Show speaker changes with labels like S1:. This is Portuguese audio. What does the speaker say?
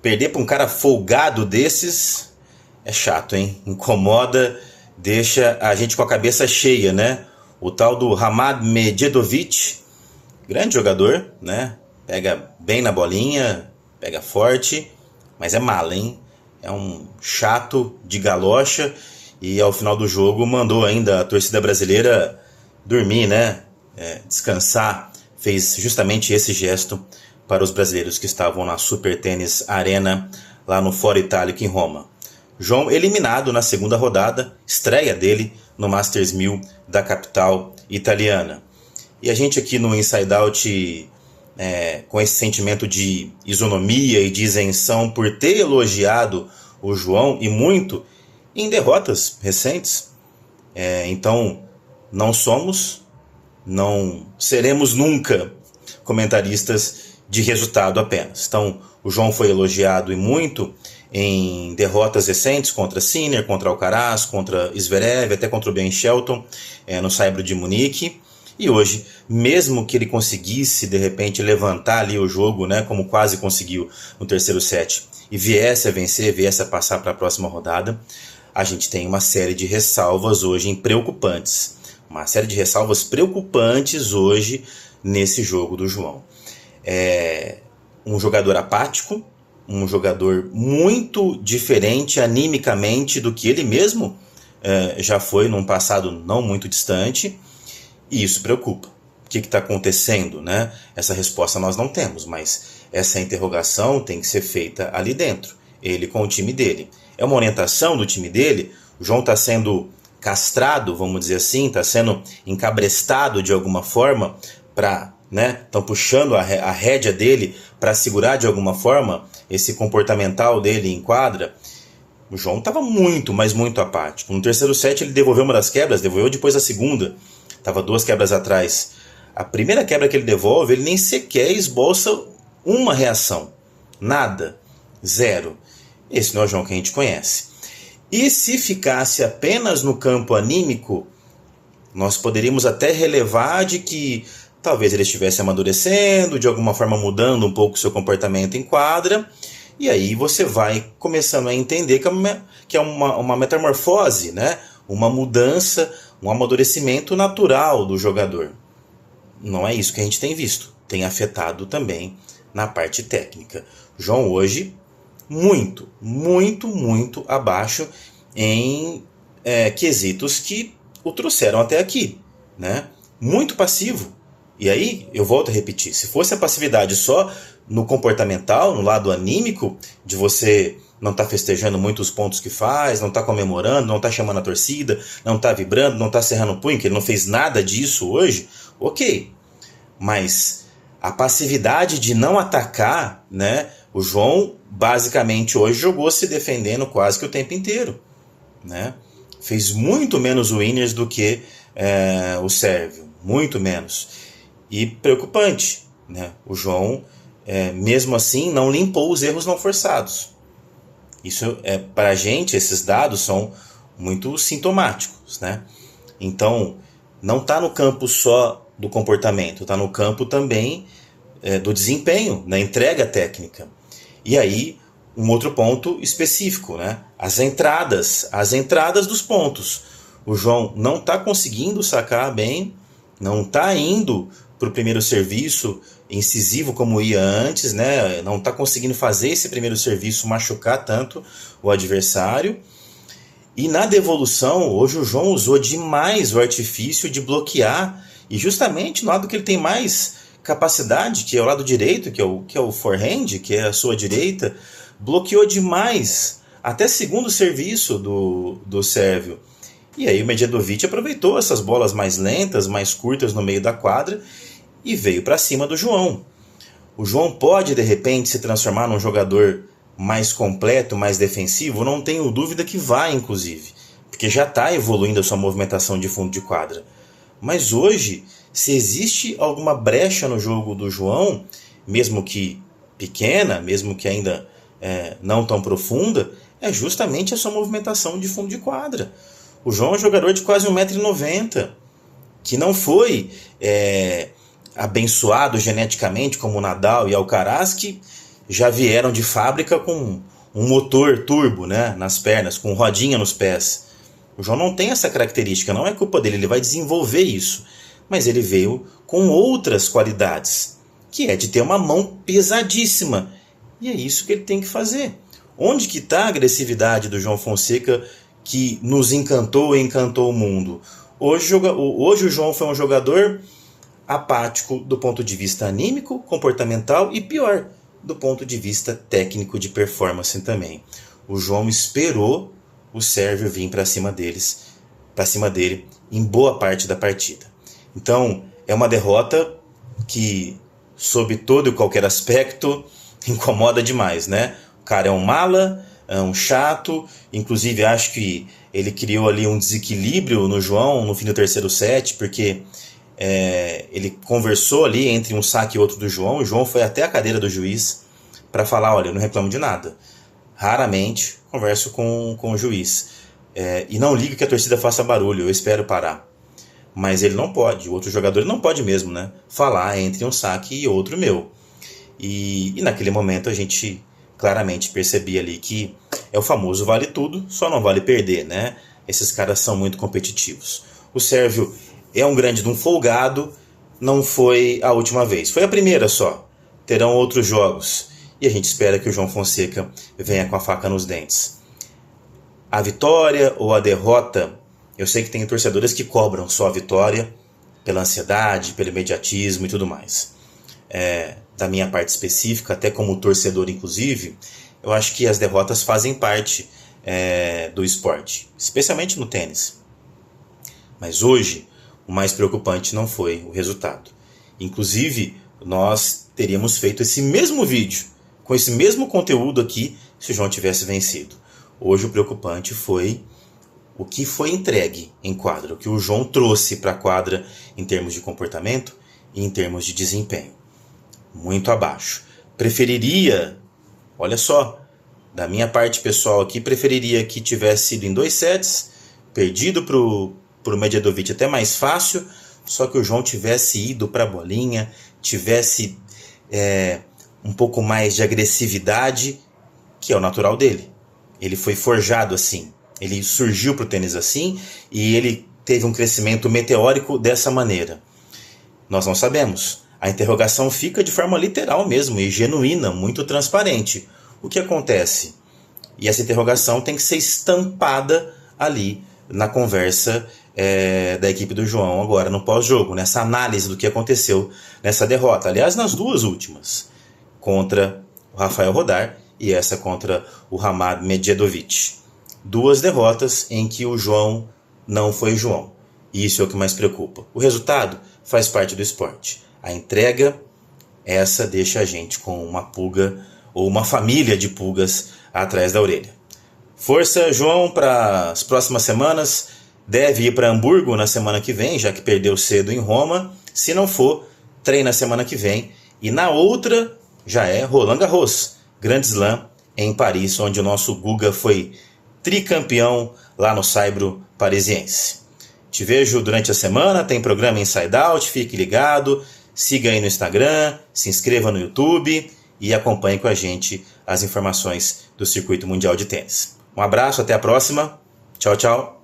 S1: Perder para um cara folgado desses é chato, hein? Incomoda, deixa a gente com a cabeça cheia, né? O tal do Hamad Medjedovic, grande jogador, né? Pega bem na bolinha, pega forte, mas é mala, hein? É um chato de galocha e ao final do jogo mandou ainda a torcida brasileira dormir, né? Descansar. Fez justamente esse gesto para os brasileiros que estavam na Super Tênis Arena, lá no Foro Itálico em Roma. João eliminado na segunda rodada, estreia dele no Masters 1000 da capital italiana. E a gente aqui no Inside Out, com esse sentimento de isonomia e de isenção por ter elogiado o João, e muito, em derrotas recentes. Então, não somos, não seremos nunca comentaristas de resultado apenas. Então, o João foi elogiado e muito em derrotas recentes contra Sinner, contra Alcaraz, contra Zverev, até contra o Ben Shelton, no Saibro de Munique. E hoje, mesmo que ele conseguisse, de repente, levantar ali o jogo, né, como quase conseguiu no terceiro set, e viesse a vencer, viesse a passar para a próxima rodada, a gente tem uma série de ressalvas hoje preocupantes. Uma série de ressalvas preocupantes hoje nesse jogo do João. Um jogador apático, um jogador muito diferente animicamente do que ele mesmo já foi num passado não muito distante, e isso preocupa. O que está acontecendo, né? Essa resposta nós não temos, mas essa interrogação tem que ser feita ali dentro, ele com o time dele. É uma orientação do time dele? O João está sendo castrado, vamos dizer assim, está sendo encabrestado de alguma forma para, né, estão puxando a rédea dele para segurar de alguma forma esse comportamental dele em quadra. O João estava muito, mas muito apático. No terceiro set ele devolveu uma das quebras, devolveu depois a segunda, estava 2 quebras atrás. A primeira quebra que ele devolve, ele nem sequer esboça uma reação, nada, zero. Esse não é o João que a gente conhece. E se ficasse apenas no campo anímico, nós poderíamos até relevar de que talvez ele estivesse amadurecendo, de alguma forma mudando um pouco o seu comportamento em quadra, e aí você vai começando a entender que é uma metamorfose, né? Uma mudança, um amadurecimento natural do jogador. Não é isso que a gente tem visto. Tem afetado também na parte técnica. João hoje muito, muito, muito abaixo em quesitos que o trouxeram até aqui, né? Muito passivo. E aí, eu volto a repetir, se fosse a passividade só no comportamental, no lado anímico, de você não estar festejando muito os pontos que faz, não estar comemorando, não estar chamando a torcida, não estar vibrando, não estar serrando o punho, que ele não fez nada disso hoje, ok. Mas a passividade de não atacar, né? O João, basicamente, hoje jogou se defendendo quase que o tempo inteiro, né? Fez muito menos winners do que o Sérvio, muito menos. E preocupante, né? O João, mesmo assim, não limpou os erros não forçados. Isso, para a gente, esses dados são muito sintomáticos, né? Então, não está no campo só do comportamento, está no campo também do desempenho, na entrega técnica. E aí, um outro ponto específico, né? As entradas dos pontos. O João não está conseguindo sacar bem, não está indo para o primeiro serviço incisivo como ia antes, né? Não está conseguindo fazer esse primeiro serviço machucar tanto o adversário. E na devolução, hoje o João usou demais o artifício de bloquear, e justamente no lado que ele tem mais capacidade, que é o lado direito, que é o forehand, que é a sua direita, bloqueou demais, até segundo serviço do sérvio. E aí o Medjedovic aproveitou essas bolas mais lentas, mais curtas no meio da quadra e veio para cima do João. O João pode, de repente, se transformar num jogador mais completo, mais defensivo? Não tenho dúvida que vai, inclusive, porque já está evoluindo a sua movimentação de fundo de quadra. Mas hoje, se existe alguma brecha no jogo do João, mesmo que pequena, mesmo que ainda não tão profunda, é justamente a sua movimentação de fundo de quadra. O João é um jogador de quase 1,90 m, que não foi abençoado geneticamente como o Nadal e Alcaraz, que já vieram de fábrica com um motor turbo, né, nas pernas, com rodinha nos pés. O João não tem essa característica, não é culpa dele, ele vai desenvolver isso. Mas ele veio com outras qualidades, que é de ter uma mão pesadíssima. E é isso que ele tem que fazer. Onde que está a agressividade do João Fonseca que nos encantou e encantou o mundo? Hoje o João foi um jogador apático do ponto de vista anímico, comportamental e pior, do ponto de vista técnico de performance também. O João esperou o Sérvio vir para cima dele em boa parte da partida. Então, é uma derrota que, sob todo e qualquer aspecto, incomoda demais, né? O cara é um mala, é um chato, inclusive acho que ele criou ali um desequilíbrio no João no fim do terceiro set, porque ele conversou ali entre um saque e outro do João. O João foi até a cadeira do juiz para falar, olha, eu não reclamo de nada. Raramente converso com o juiz. E não ligo que a torcida faça barulho, eu espero parar. Mas ele não pode, o outro jogador não pode mesmo, né? Falar entre um saque e outro meu. E naquele momento a gente claramente percebia ali que é o famoso vale tudo, só não vale perder, né? Esses caras são muito competitivos. O Sérvio é um grande de um folgado, não foi a última vez. Foi a primeira só. Terão outros jogos. E a gente espera que o João Fonseca venha com a faca nos dentes. A vitória ou a derrota, eu sei que tem torcedores que cobram só a vitória pela ansiedade, pelo imediatismo e tudo mais. Da minha parte específica, até como torcedor inclusive, eu acho que as derrotas fazem parte do esporte, especialmente no tênis. Mas hoje, o mais preocupante não foi o resultado. Inclusive, nós teríamos feito esse mesmo vídeo, com esse mesmo conteúdo aqui, se o João tivesse vencido. Hoje o preocupante foi o que foi entregue em quadra, o que o João trouxe para a quadra em termos de comportamento e em termos de desempenho. Muito abaixo. Preferiria, olha só, da minha parte pessoal aqui, preferiria que tivesse sido em 2 sets, perdido para o Medjedovic até mais fácil, só que o João tivesse ido para a bolinha, tivesse um pouco mais de agressividade, que é o natural dele. Ele foi forjado assim, ele surgiu para o tênis assim e ele teve um crescimento meteórico dessa maneira. Nós não sabemos. A interrogação fica de forma literal mesmo e genuína, muito transparente. O que acontece? E essa interrogação tem que ser estampada ali na conversa da equipe do João agora no pós-jogo, nessa análise do que aconteceu nessa derrota. Aliás, nas duas últimas, contra o Rafael Rodar e essa contra o Hamad Medjedovic. 2 derrotas em que o João não foi João. E isso é o que mais preocupa. O resultado faz parte do esporte. A entrega, essa deixa a gente com uma pulga ou uma família de pulgas atrás da orelha. Força, João, para as próximas semanas. Deve ir para Hamburgo na semana que vem, já que perdeu cedo em Roma. Se não for, treina semana que vem. E na outra já é Roland Garros, Grand Slam em Paris, onde o nosso Guga foi tricampeão lá no Saibro Parisiense. Te vejo durante a semana, tem programa Inside Out, fique ligado, siga aí no Instagram, se inscreva no YouTube e acompanhe com a gente as informações do Circuito Mundial de Tênis. Um abraço, até a próxima. Tchau, tchau.